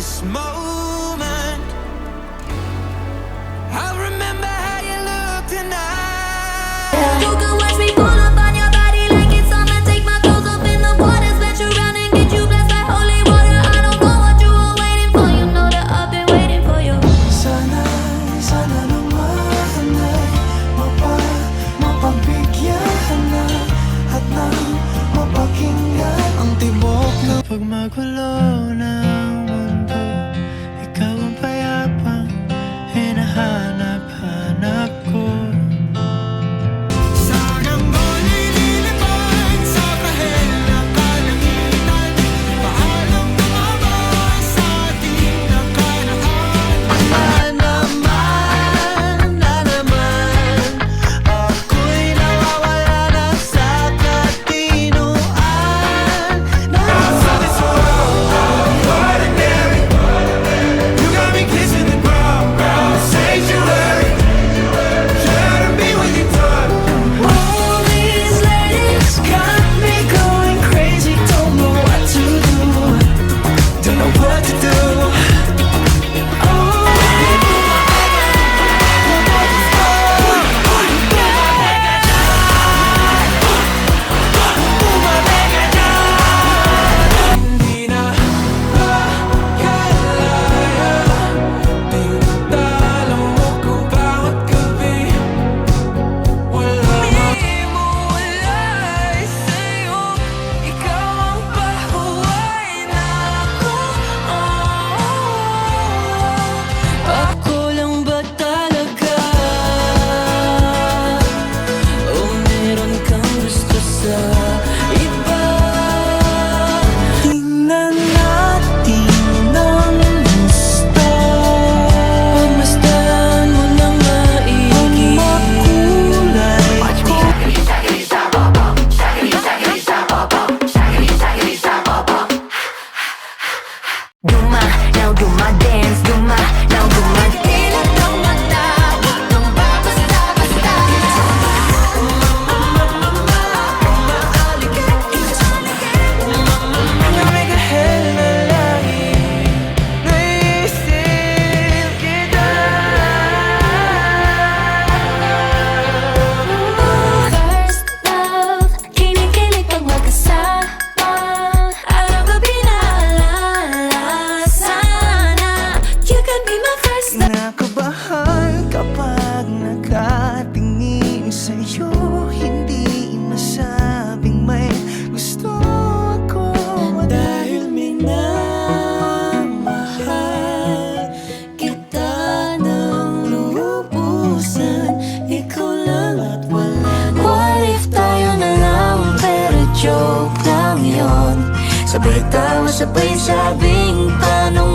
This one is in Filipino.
this moment. I remember how you looked tonight. You can watch me pull up on your body like it's summer. Take my clothes off in the water, splash you around and get you blessed by holy water. I don't know what you were waiting for. You know that I've been waiting for you. Sana naman ay mapagbigyan na at nang mapakinggan ang tibok na pag magulo ng mundo, ikaw ang payapang hinahanap-hanap ko. Nakabahan kapag nakatingin sa'yo, hindi masabing may gusto ako. Dahil minamahal kita ng lubusan, ikaw lang at wala na. What if tayo na lang, pero joke lang yun? Sabay tawa, sabay sabing tanong